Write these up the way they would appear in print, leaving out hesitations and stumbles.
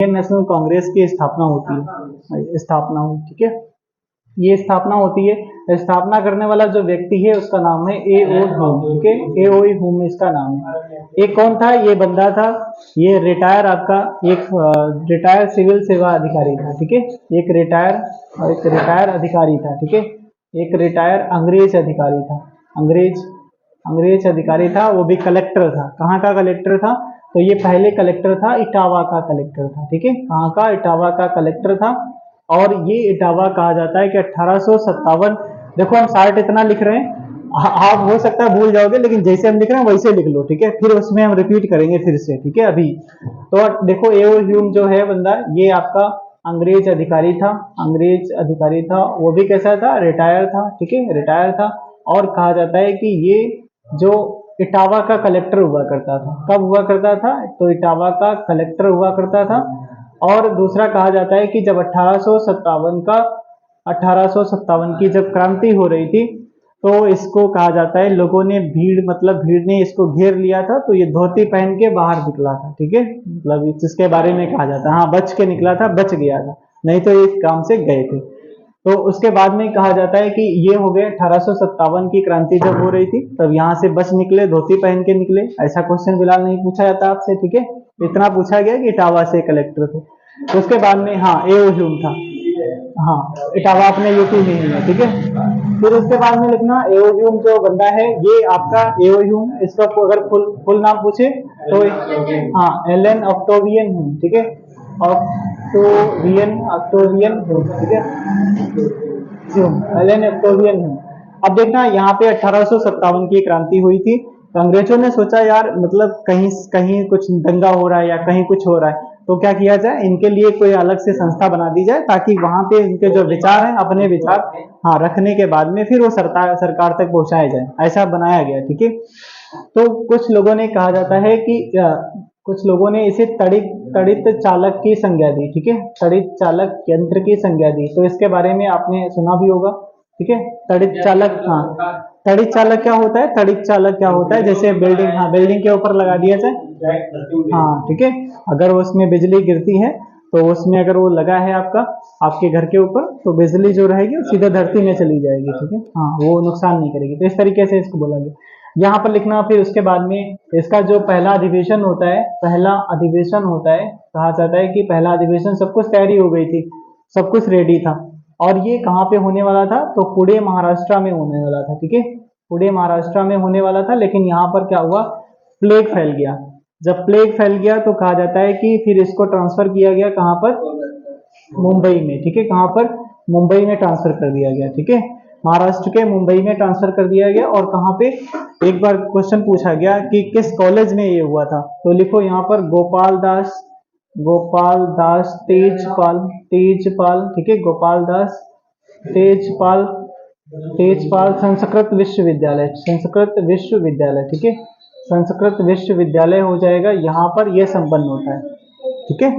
Indian national Congress की स्थापना होती है, स्थापना हुई, ठीक है। ये स्थापना होती है, स्थापना करने वाला जो व्यक्ति है उसका नाम है ए.ओ. ह्यूम, ठीक है। ए.ओ. ह्यूम इसका नाम है। ये कौन था? ये बंदा था, ये रिटायर आपका एक रिटायर सिविल सेवा अधिकारी था, ठीक है। एक रिटायर अधिकारी था, ठीक है। एक रिटायर अंग्रेज अधिकारी था, अंग्रेज अधिकारी था, वो भी कलेक्टर था। कहाँ का कलेक्टर था? तो ये पहले कलेक्टर था, इटावा का कलेक्टर था, ठीक है। कहाँ का? इटावा का कलेक्टर था। और ये इटावा कहा जाता है कि 1857, देखो हम 60 इतना लिख रहे हैं, आप हो सकता है भूल जाओगे, लेकिन जैसे हम लिख रहे हैं वैसे लिख लो, ठीक है। फिर उसमें हम रिपीट करेंगे फिर से, ठीक है। अभी तो देखो ए.ओ. ह्यूम जो है बंदा, ये आपका अंग्रेज अधिकारी था, वो भी कैसा था? रिटायर था, ठीक है, रिटायर था। और कहा जाता है कि ये जो इटावा का कलेक्टर हुआ करता था, कब हुआ करता था? तो इटावा का कलेक्टर हुआ करता था। और दूसरा कहा जाता है कि जब 1857 की जब क्रांति हो रही थी, तो इसको कहा जाता है लोगों ने भीड़ ने इसको घेर लिया था, तो ये धोती पहन के बाहर निकला था, ठीक है। मतलब जिसके बारे में कहा जाता है, हाँ बच के निकला था, बच गया था, नहीं तो ये काम से गए थे। तो उसके बाद में कहा जाता है कि ये हो गए 1857 की क्रांति जब हो रही थी, तब यहाँ से बच निकले, धोती पहन के निकले। ऐसा क्वेश्चन फिलहाल नहीं पूछा जाता आपसे, ठीक है। इतना पूछा गया कि इटावा से कलेक्टर थे। तो उसके बाद में हाँ ए.ओ. ह्यूम था, हाँ इटावा अपने यूपी में ही है, ठीक है। फिर उसके बाद में लिखना ए.ओ. ह्यूम जो बंदा है, ये आपका ए.ओ. ह्यूम, इसका अगर फुल नाम पूछे तो हाँ एलन ऑक्टोवियन ह्यूम, ठीक है। ऑक्टोवियन ह्यूम, ठीक है, ह्यूम, एलन ऑक्टोवियन ह्यूम। अब देखना यहाँ पे 1857 की क्रांति हुई थी, तो अंग्रेजों ने सोचा यार मतलब कहीं कहीं कुछ दंगा हो रहा है या कहीं कुछ हो रहा है, तो क्या किया जाए, इनके लिए कोई अलग से संस्था बना दी जाए, ताकि वहां पे इनके जो विचार हैं, अपने विचार हाँ रखने के बाद में फिर वो सरकार तक पहुंचाए जाए, ऐसा बनाया गया, ठीक है। तो कुछ लोगों ने कहा जाता है कि कुछ लोगों ने इसे तड़ित चालक की संज्ञा दी, ठीक है, तड़ित चालक यंत्र की संज्ञा दी। तो इसके बारे में आपने सुना भी होगा, ठीक है। तड़ित चालक, हाँ तड़ित चालक क्या होता है? तड़ित चालक क्या होता है? जैसे बिल्डिंग, हाँ बिल्डिंग के ऊपर लगा दिया जाए, हाँ ठीक है, अगर उसमें बिजली गिरती है तो उसमें अगर वो लगा है आपके घर के ऊपर, तो बिजली जो रहेगी वो सीधे धरती में चली जाएगी, ठीक है, हाँ वो नुकसान नहीं करेगी। तो इस तरीके से इसको बोला गया। यहाँ पर लिखना, फिर उसके बाद में इसका जो पहला अधिवेशन होता है, कहा जाता है कि पहला अधिवेशन सब कुछ तैयारी हो गई थी, सब कुछ रेडी था, और ये कहाँ पे होने वाला था? तो पुणे महाराष्ट्र में होने वाला था, ठीक है, पुणे महाराष्ट्र में होने वाला था। लेकिन यहाँ पर क्या हुआ? प्लेग फैल गया। जब प्लेग फैल गया तो कहा जाता है कि फिर इसको ट्रांसफर किया गया कहाँ पर? मुंबई में, ठीक है, कहाँ पर? मुंबई में ट्रांसफर कर दिया गया, ठीक है, महाराष्ट्र के मुंबई में ट्रांसफर कर दिया गया। और कहाँ पे? एक बार क्वेश्चन पूछा गया कि किस कॉलेज में ये हुआ था, तो लिखो यहाँ पर गोपाल दास तेजपाल, ठीक है, गोपाल दास तेजपाल संस्कृत विश्वविद्यालय, ठीक है, संस्कृत विश्वविद्यालय हो जाएगा, यहाँ पर यह संपन्न होता है, ठीक है,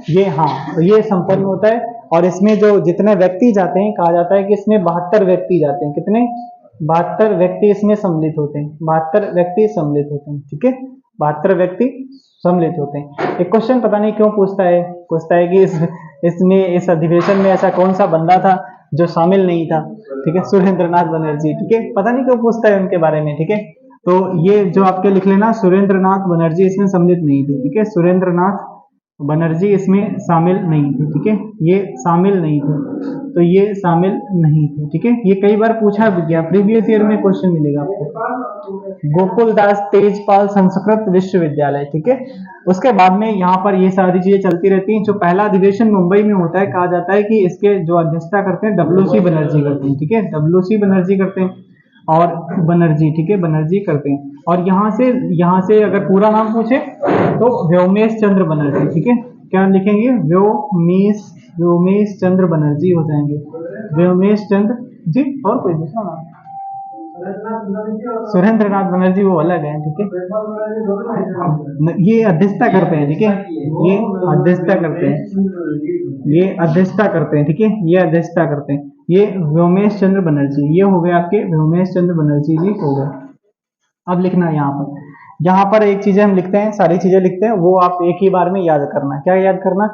ये हाँ ये संपन्न होता है। और इसमें जो जितने व्यक्ति जाते हैं, कहा जाता है कि इसमें 72 व्यक्ति जाते हैं, कितने? 72 व्यक्ति इसमें सम्मिलित होते हैं, 72 व्यक्ति सम्मिलित होते हैं, ठीक है, 72 व्यक्ति सम्मिलित होते हैं। एक क्वेश्चन पता नहीं क्यों पूछता है कि इसमें इस अधिवेशन में ऐसा कौन सा बंदा था जो शामिल नहीं था, ठीक है, सुरेंद्र नाथ बनर्जी, ठीक है, पता नहीं क्यों पूछता है उनके बारे में, ठीक है। तो ये जो आपके लिख लेना, सुरेंद्र नाथ बनर्जी इसमें सम्मिलित नहीं थे, ठीक है, सुरेंद्र नाथ बनर्जी इसमें शामिल नहीं थे, ठीक है, ये शामिल नहीं थे, ठीक है। ये कई बार पूछा भी गया, प्रीवियस ईयर में क्वेश्चन मिलेगा आपको। गोकुल दास तेजपाल संस्कृत विश्वविद्यालय, ठीक है। उसके बाद में यहाँ पर ये सारी चीजें चलती रहती हैं। जो पहला अधिवेशन मुंबई में होता है, कहा जाता है कि इसके जो अध्यक्षता करते हैं डब्ल्यू.सी. बनर्जी करते हैं, ठीक है, डब्ल्यू.सी. बनर्जी करते हैं, और बनर्जी, ठीक है, बनर्जी करते हैं। और यहाँ से अगर पूरा नाम पूछे तो व्योमेश चंद्र बनर्जी, ठीक है, क्या लिखेंगे? व्योमेश चंद्र बनर्जी हो जाएंगे, व्योमेश चंद्र जी। और कोई दूसरा नाम? सुरेंद्र नाथ बनर्जी वो अलग है, ठीक है, ये अध्यक्षता करते हैं, ठीक है, ये अध्यक्षता करते हैं, ठीक है, ये अध्यक्षता करते हैं, ये व्योमेश चंद्र बनर्जी, ये हो गए आपके व्योमेश चंद्र बनर्जी जी हो गए। अब लिखना यहाँ पर एक चीजें हम लिखते हैं, सारी चीजें लिखते हैं, वो आप एक ही बार में याद करना। क्या याद करना?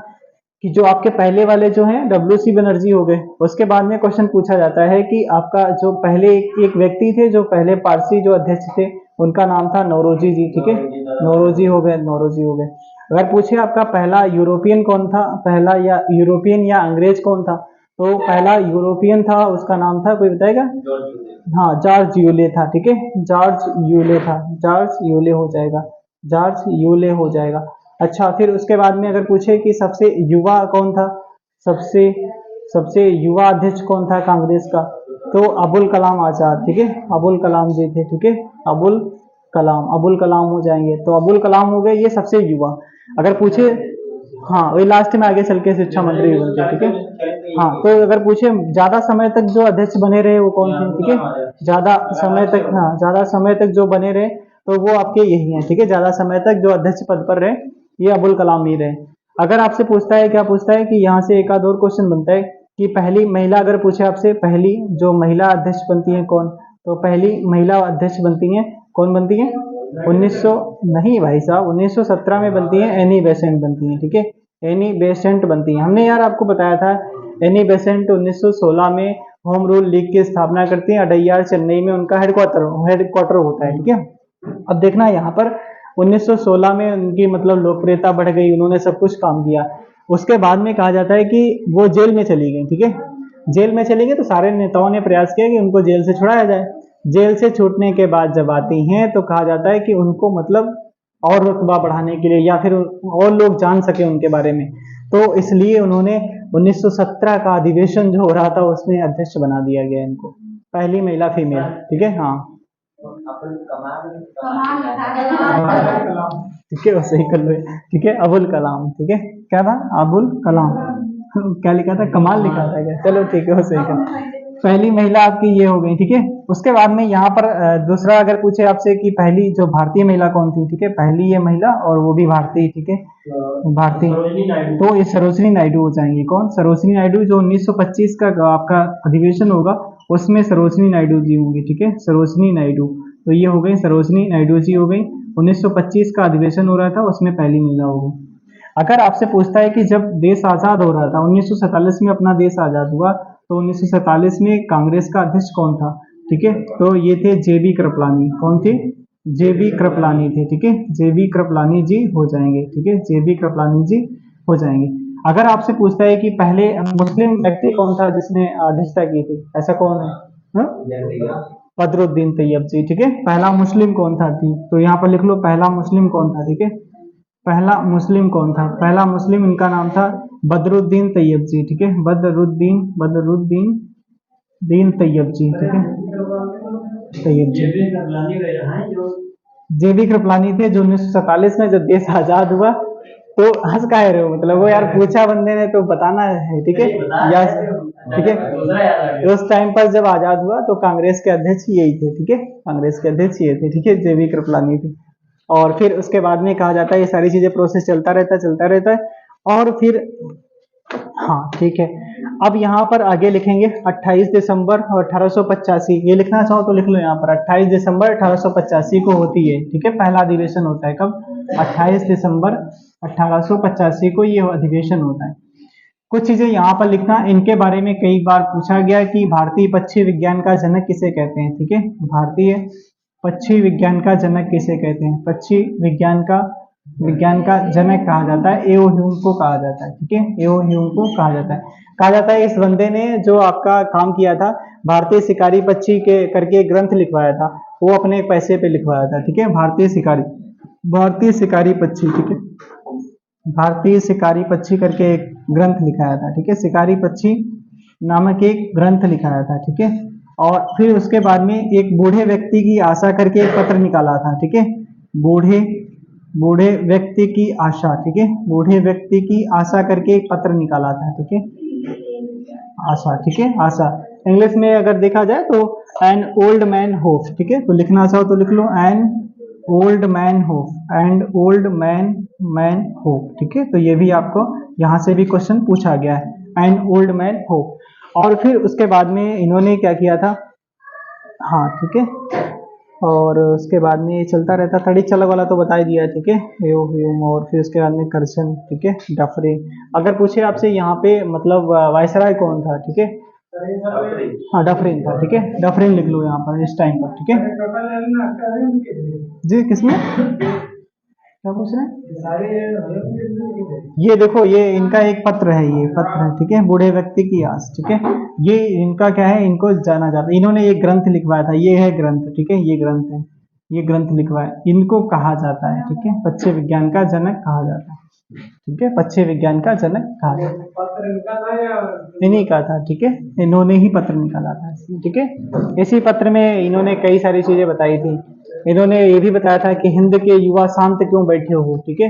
कि जो आपके पहले वाले जो हैं डब्ल्यू.सी. बनर्जी हो गए, उसके बाद में क्वेश्चन पूछा जाता है कि आपका जो पहले एक व्यक्ति थे जो पहले पारसी जो अध्यक्ष थे, उनका नाम था नौरोजी जी, ठीक है, नौरोजी हो गए, नौरोजी हो गए। अगर पूछे आपका पहला यूरोपियन कौन था, पहला या यूरोपियन या अंग्रेज कौन था, तो पहला यूरोपियन था, उसका नाम था, कोई बताएगा? हाँ, जॉर्ज यूले था, ठीक है, जॉर्ज यूले था, जॉर्ज यूले हो जाएगा, जॉर्ज यूले हो जाएगा। अच्छा, फिर उसके बाद में अगर पूछे कि सबसे युवा कौन था, सबसे सबसे युवा अध्यक्ष कौन था कांग्रेस का, तो अबुल कलाम आजाद, ठीक है, अबुल कलाम जी थे, ठीक है, अबुल कलाम हो जाएंगे, तो अबुल कलाम हो गए ये सबसे युवा। अगर पूछे, हाँ वही लास्ट में आगे चल के शिक्षा मंत्री बनते, ठीक है। हाँ, तो अगर पूछे ज्यादा समय तक जो अध्यक्ष बने रहे वो कौन थे, ठीक है, ज्यादा समय तक, हाँ ज्यादा समय तक जो बने रहे तो वो आपके यही हैं, ठीक है, ज्यादा समय तक जो अध्यक्ष पद पर रहे ये अबुल कलाम ही रहे। अगर आपसे पूछता है, क्या पूछता है कि यहाँ से एक आध और क्वेश्चन बनता है कि पहली महिला, अगर पूछे आपसे पहली जो महिला अध्यक्ष बनती है कौन, तो पहली महिला अध्यक्ष बनती है कौन, बनती है 1900 नहीं भाई साहब, 1917 में बनती है, एनी बेसेंट बनती है, ठीक है, एनी बेसेंट बनती है। हमने यार आपको बताया था एनी बेसेंट 1916 में होम रूल लीग की स्थापना करती है, अडैयार चेन्नई में उनका हेडक्वार्टर होता है, ठीक है। अब देखना यहाँ पर 1916 में उनकी मतलब लोकप्रियता बढ़ गई, उन्होंने सब कुछ काम किया। उसके बाद में कहा जाता है कि वो जेल में चली गई, ठीक है, जेल में चली गई तो सारे नेताओं ने प्रयास किया कि उनको जेल से छुड़ाया जाए। जेल से छूटने के बाद जब आती हैं तो कहा जाता है कि उनको मतलब और रुतबा बढ़ाने के लिए या फिर और लोग जान सके उनके बारे में, तो इसलिए उन्होंने 1917 का अधिवेशन जो हो रहा था उसमें अध्यक्ष बना दिया गया इनको, पहली महिला फीमेल, ठीक है। हाँ ठीक है, वो सही कर लो, ठीक है, अबुल कलाम, ठीक है, क्या था, अबुल कलाम क्या लिखा था, कमाल लिखा था क्या, चलो ठीक है, वो सही कर, पहली महिला आपकी ये हो गई, ठीक है। उसके बाद में यहाँ पर दूसरा अगर पूछे आपसे कि पहली जो भारतीय महिला कौन थी, ठीक है, पहली ये महिला और वो भी भारतीय, ठीक है, भारतीय, तो ये सरोजिनी नायडू हो जाएंगी, कौन, सरोजिनी नायडू, जो 1925 का आपका अधिवेशन होगा उसमें सरोजिनी नायडू जी होंगी, ठीक है, सरोजिनी नायडू, तो ये हो गई सरोजिनी नायडू जी हो गई, 1925 का अधिवेशन हो रहा था उसमें पहली महिला हो गई। अगर आपसे पूछता है कि जब देश आजाद हो रहा था 1947 में अपना देश आजाद हुआ, तो 1947 में कांग्रेस का अध्यक्ष कौन था, ठीक है, तो ये थे जेबी कृपलानी, कौन थे, जेबी कृपलानी थे, ठीक है, जेबी कृपलानी जी हो जाएंगे, ठीक है, जेबी कृपलानी जी हो जाएंगे। अगर आपसे पूछता है कि पहले मुस्लिम व्यक्ति कौन था जिसने अध्यक्षता की थी, ऐसा कौन है, बदरुद्दीन तैयब जी, ठीक है, पहला मुस्लिम कौन था थी, तो यहाँ पर लिख लो पहला मुस्लिम कौन था, ठीक है, पहला मुस्लिम कौन था, पहला मुस्लिम इनका नाम था बदरुद्दीन तैयब जी, ठीक है, बदरुद्दीन दीन तैयब जी, ठीक है, तैयब जी, जेबी कृपलानी थे जो 1947 में जब देश आजाद हुआ, तो हंस का रहे हो, मतलब वो यार पूछा बंदे ने तो बताना है, ठीक है, या ठीक है, उस टाइम पर जब आजाद हुआ तो कांग्रेस के अध्यक्ष यही थे, ठीक है, कांग्रेस के अध्यक्ष ये थे, ठीक है, जेबी कृपलानी थे। और फिर उसके बाद में कहा जाता है ये सारी चीजें प्रोसेस चलता रहता है और फिर, हाँ ठीक है, अब यहाँ पर आगे लिखेंगे 28 दिसंबर 1885, ये लिखना चाहो तो लिख लो यहाँ पर 28 दिसंबर 1885 को होती है, ठीक है, पहला अधिवेशन होता है कब, 28 दिसंबर 1885 को ये अधिवेशन होता है। कुछ चीजें यहाँ पर लिखना, इनके बारे में कई बार पूछा गया कि भारतीय पक्षी विज्ञान का जनक किसे कहते हैं, ठीक है, भारतीय पक्षी विज्ञान का जनक किसे कहते हैं, पक्षी विज्ञान का जनक कहा जाता है एओ ह्यूम को कहा जाता है, ठीक है, एओ ह्यूम को कहा जाता है। इस बंदे ने जो आपका काम किया था, भारतीय शिकारी पक्षी के करके एक ग्रंथ लिखवाया था, वो अपने पैसे पे लिखवाया था, ठीक है, भारतीय शिकारी पक्षी, ठीक है, भारतीय शिकारी पक्षी करके एक ग्रंथ लिखाया था, ठीक है, शिकारी पक्षी नामक एक ग्रंथ लिखाया था, ठीक है। और फिर उसके बाद में एक बूढ़े व्यक्ति की आशा करके एक पत्र निकाला था, ठीक है, बूढ़े व्यक्ति की आशा, ठीक है, बूढ़े व्यक्ति की आशा करके एक पत्र निकाला था, ठीक है, आशा, ठीक है, आशा, इंग्लिश में अगर देखा जाए तो एन ओल्ड मैन होप, ठीक है, तो लिखना चाहो तो लिख लो an old man hope, and old man hope, ठीक है, तो ये भी आपको यहाँ से भी क्वेश्चन पूछा गया है, एन ओल्ड मैन होप। और फिर उसके बाद में इन्होंने क्या किया था, हाँ ठीक है, और उसके बाद में ये चलता रहता, तड़िक चालक वाला तो बता ही दिया, ठीक है, एओ ह्यूम। और फिर उसके बाद में कर्सन, ठीक है, डफरिन। अगर पूछे आपसे यहाँ पे मतलब वायसराय कौन था, ठीक है, हाँ डफरिन था, ठीक है, डफरिन लिख लो यहाँ पर इस टाइम पर, ठीक है। जी किसमें क्या पूछ रहे हैं? ये देखो, ये इनका एक पत्र है, ये पत्र है, ठीक है, बूढ़े व्यक्ति की आस, ठीक है। ये इनका क्या है, इनको जाना जाता है, इन्होंने एक ग्रंथ लिखवाया था, ये है ग्रंथ, ठीक है, ये ग्रंथ है, ये ग्रंथ लिखवाया, इनको कहा जाता है, ठीक है, पक्षी विज्ञान का जनक कहा जाता है, ठीक है, पक्षी विज्ञान का जनक कहा जाता है। इन्हीं का था, ठीक है, इन्होंने ही पत्र निकाला था, ठीक है। इसी पत्र में इन्होंने कई सारी चीजें बताई थी। इन्होंने ये भी बताया था कि हिंद के युवा शांत क्यों बैठे हो, ठीक है,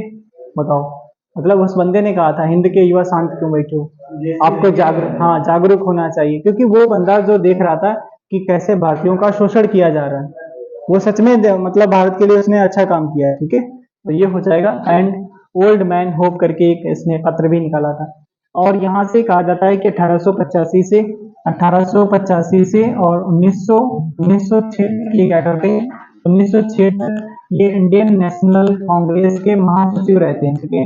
बताओ, मतलब उस बंदे ने कहा था हिंद के युवा शांत क्यों बैठे हो, आपको जागरूक होना चाहिए, क्योंकि वो बंदा जो देख रहा था कि कैसे भारतीयों का शोषण किया जा रहा है, वो सच में मतलब भारत के लिए उसने अच्छा काम किया है, ठीक है। तो ये हो जाएगा। एंड ओल्ड मैन होप करके एक इसने पत्र भी निकाला था। और यहाँ से कहा जाता है कि 1885 से और 1906 ये क्या करते हैं, 1906 तक ये इंडियन नेशनल कांग्रेस के महासचिव रहते हैं, ठीक है,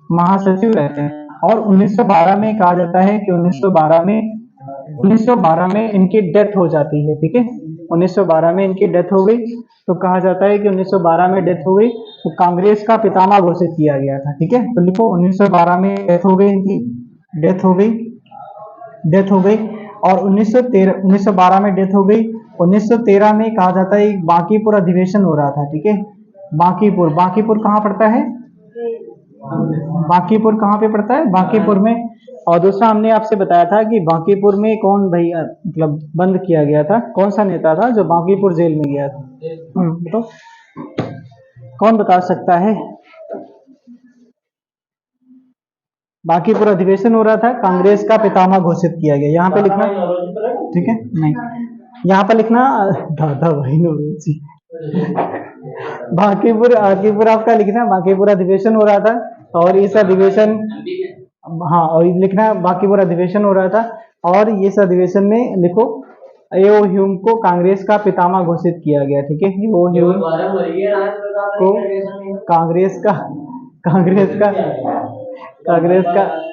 महासचिव रहते हैं। और 1912 में कहा जाता है कि 1912 में इनकी डेथ हो जाती है, ठीक है, 1912 में इनकी डेथ हो गई। तो कहा जाता है कि 1912 में डेथ हो गई, तो कांग्रेस का पितामह घोषित किया गया था, ठीक है। तो लिखो 1912 में डेथ हो गई, इनकी डेथ हो गई, डेथ हो गई। और 1912 में डेथ हो गई। 1913 में कहा जाता है बांकीपुर अधिवेशन हो रहा था, ठीक है, बांकीपुर कहाँ पड़ता है, बांकीपुर कहाँ पे पड़ता है, बांकीपुर में। और दूसरा हमने आपसे बताया था कि बांकीपुर में कौन भाई मतलब बंद किया गया था, कौन सा नेता था जो बांकीपुर जेल में गया था, बताओ कौन बता सकता है। बांकीपुर अधिवेशन हो रहा था, कांग्रेस का पितामह घोषित किया गया, यहाँ पे लिखना, ठीक है, नहीं यहाँ पे लिखना दादा भाई नौरोजी बांकीपुर आपका लिखना, बांकीपुर अधिवेशन हो रहा था, और इस अधिवेशन, हाँ, और लिखना बांकीपुर अधिवेशन हो रहा था, और इस अधिवेशन में लिखो एओ ह्यूम को कांग्रेस का पितामह घोषित किया गया, ठीक है, एओ ह्यूम को कांग्रेस का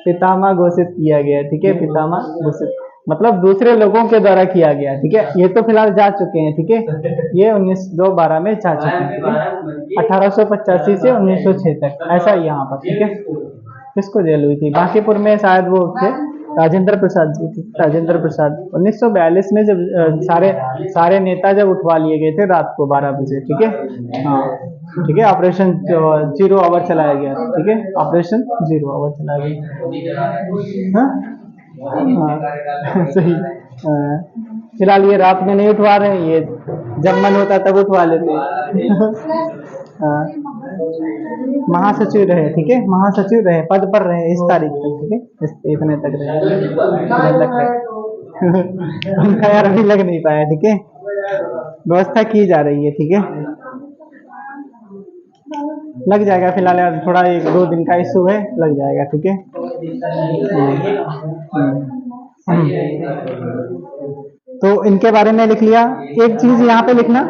पितामह घोषित किया गया, ठीक है, पितामह घोषित मतलब दूसरे लोगों के द्वारा किया गया, ठीक है। ये तो फिलहाल जा चुके हैं, ठीक है, ये 1912 में जा चुके हैं, ठीक है, 1885 से 1906 तक, ऐसा ही यहाँ पर, ठीक है। किसको जेल हुई थी बांकीपुर में, शायद वो थे राजेंद्र प्रसाद जी थी, राजेंद्र प्रसाद। 1942 में जब सारे नेता जब उठवा लिए गए थे रात को 12 बजे, ठीक है, हाँ, ठीक है, ऑपरेशन 0 आवर चलाया गया, ठीक है, ऑपरेशन 0 आवर चलाया गया, हाँ सही। फिलहाल ये रात में नहीं उठवा रहे हैं, ये जब मन होता तब उठवा लेते हैं। महासचिव रहे, ठीक है, महासचिव रहे, पद पर रहे इस तारीख तक, ठीक है, इतने तक रहे उनका यार अभी लग नहीं पाया, ठीक है, व्यवस्था की जा रही है, ठीक है, लग जाएगा फिलहाल यार, थोड़ा 1-2 दिन का इशू है, लग जाएगा, ठीक है। तो इनके बारे में लिख लिया। एक चीज यहाँ पे लिखना,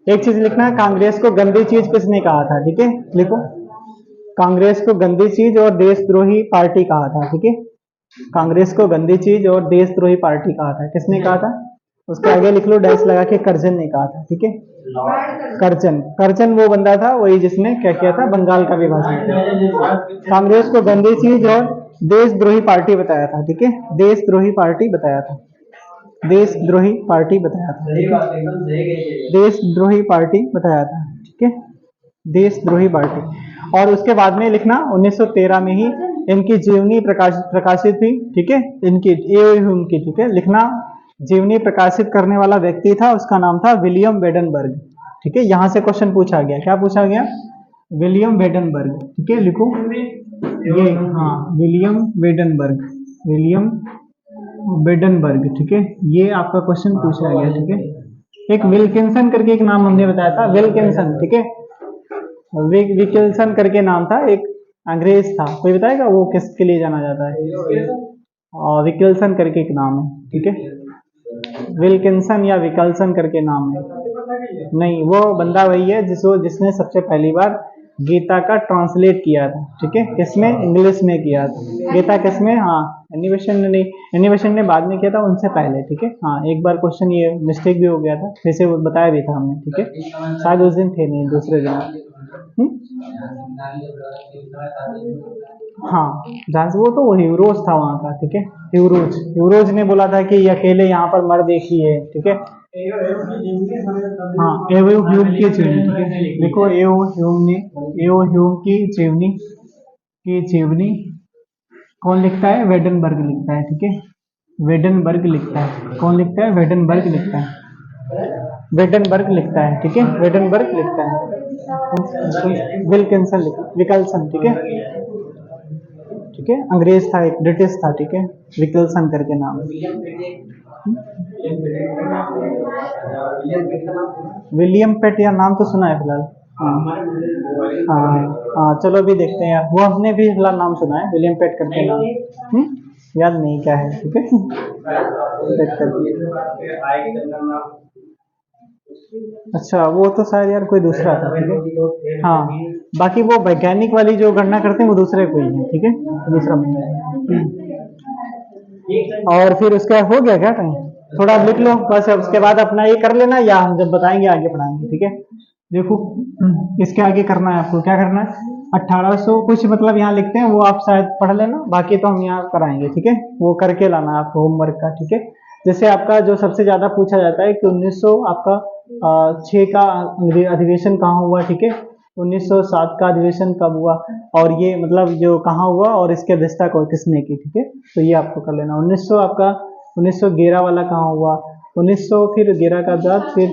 एक चीज लिखना, कांग्रेस को गंदी चीज किसने कहा था, ठीक है, लिखो कांग्रेस को गंदी चीज और देशद्रोही पार्टी कहा था, ठीक है, कांग्रेस को गंदी चीज और देशद्रोही पार्टी कहा था, किसने कहा था, उसके आगे लिख लो डैश लगा के, करजन ने कहा था, ठीक है, करजन वो बंदा था, वही जिसने क्या किया था, बंगाल का विभाजन किया। कांग्रेस को गंदी चीज और देशद्रोही पार्टी बताया था, ठीक है, देशद्रोही पार्टी बताया था, देशद्रोही पार्टी बताया था, देशद्रोही पार्टी बताया था, ठीक है, देशद्रोही पार्टी। और उसके बाद में लिखना 1913 में ही इनकी जीवनी प्रकाशित हुई, ठीक है, इनकी की, ठीक है, लिखना जीवनी प्रकाशित करने वाला व्यक्ति था, उसका नाम था विलियम वेडनबर्ग, ठीक है। यहाँ से क्वेश्चन पूछा गया, क्या पूछा गया, विलियम वेडनबर्ग, ठीक है, लिखो ये, हाँ, विलियम वेडनबर्ग, ठीक है, ये आपका क्वेश्चन पूछा गया, ठीक है। एक विल्किंसन करके एक नाम हमने बताया था, विल्किंसन, ठीक है, विल्किंसन करके नाम था, एक अंग्रेज था, कोई बताएगा वो किसके लिए जाना जाता है, विल्किंसन करके एक नाम है, ठीक है, विल्किंसन या विकल्सन करके नाम है। नहीं, वो बंदा वही है जिसने सबसे पहली बार गीता का ट्रांसलेट किया था, ठीक है, किसमें, इंग्लिश में किया था। गीता किसमें, हाँ, एनिमेशन ने नहीं, एनिमेशन ने बाद में किया था, उनसे पहले, ठीक है। हाँ, एक बार क्वेश्चन ये मिस्टेक भी हो गया था, फिर से वो बताया भी था हमने, ठीक है, शायद उस दिन थे नहीं, दूसरे दिन। हाँ, जहाँ से वो तो ह्यूरोज था वहाँ का, ठीक है, ह्यूरोज ने बोला था कि ये अकेले यहाँ पर मर देखी है, ठीक है। हाँ, एओ ह्यूम की जीवनी, ठीक है, देखो एओ ह्यूम की जीवनी कौन लिखता है, वेडनबर्ग लिखता है, ठीक है, वेडनबर्ग लिखता है। कौन लिखता है, वेडनबर्ग लिखता है, वेडनबर्ग लिखता है, ठीक है, वेडनबर्ग लिखता है। विकल्सन, ठीक है, ठीक है, अंग्रेज था, एक ब्रिटिश था, ठीक है, विकल्सन करके नाम। विलियम पेट, या नाम तो सुना है फिलहाल। हाँ, हाँ, चलो अभी देखते हैं यार, वो हमने भी फिलहाल नाम सुना है, विलियम पेट करके नाम। याद नहीं क्या है, ठीक है। अच्छा, वो तो शायद यार कोई दूसरा था, ठीक है। हाँ, बाकी वो वैज्ञानिक वाली जो गणना करते हैं वो दूसरे कोई है, ठीक है, दूसरा बंदा है। और फिर उसके बाद हो गया क्या टाइम, थोड़ा आप लिख लो बस, उसके बाद अपना ये कर लेना, या हम जब बताएंगे आगे पढ़ाएंगे, ठीक है। देखो, इसके आगे करना है आपको, क्या करना है, 1800 कुछ मतलब यहाँ लिखते हैं, वो आप शायद पढ़ लेना, बाकी तो हम यहाँ कराएंगे, ठीक है, वो करके लाना आप होमवर्क का, ठीक है। जैसे आपका जो सबसे ज्यादा पूछा जाता है कि 1900 आपका 6 का अधिवेशन कहाँ हुआ, ठीक है, 1907 का अधिवेशन कब हुआ, और ये मतलब जो कहाँ हुआ और इसकी अध्यक्षता को किसने की, ठीक है, तो ये आपको कर लेना। 1900 आपका 1911 वाला कहाँ हुआ, 1900 फिर 11 का बाद फिर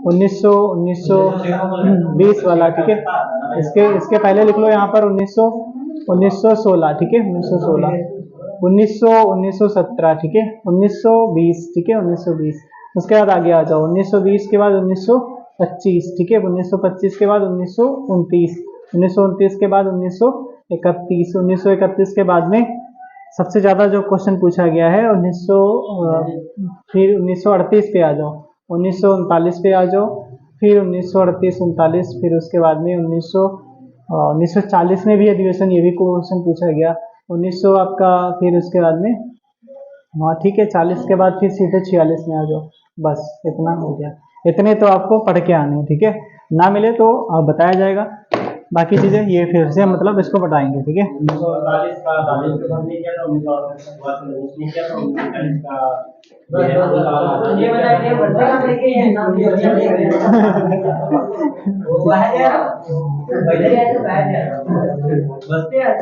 1920 वाला, ठीक है, इसके पहले लिख लो यहाँ पर 1916, ठीक है, 1916, 1917, ठीक है, 1920, ठीक है, 1920, उसके बाद आगे आ जाओ, 1920 के बाद 1925, ठीक है, 1925 के बाद 1929, 1929 के बाद 1931, 1931 के बाद में सबसे ज्यादा जो क्वेश्चन पूछा गया है 1900, फिर 1938 पे आ जाओ, 1939 पे आ जाओ, फिर 1938 39, फिर उसके बाद में 1940 में भी अधिवेशन, ये भी क्वेश्चन पूछा गया, 1900 आपका, फिर उसके बाद में, हाँ ठीक है, 40 के बाद फिर सीधे 46 में आ जाओ, बस इतना हो गया। इतने तो आपको पढ़ के आने हैं, ठीक है, ना मिले तो बताया जाएगा, बाकी चीजें ये फिर से मतलब इसको बताएंगे, ठीक है। 1948 का दार्जिलिंग पे हमने किया था, 1948 किया था, 1940 का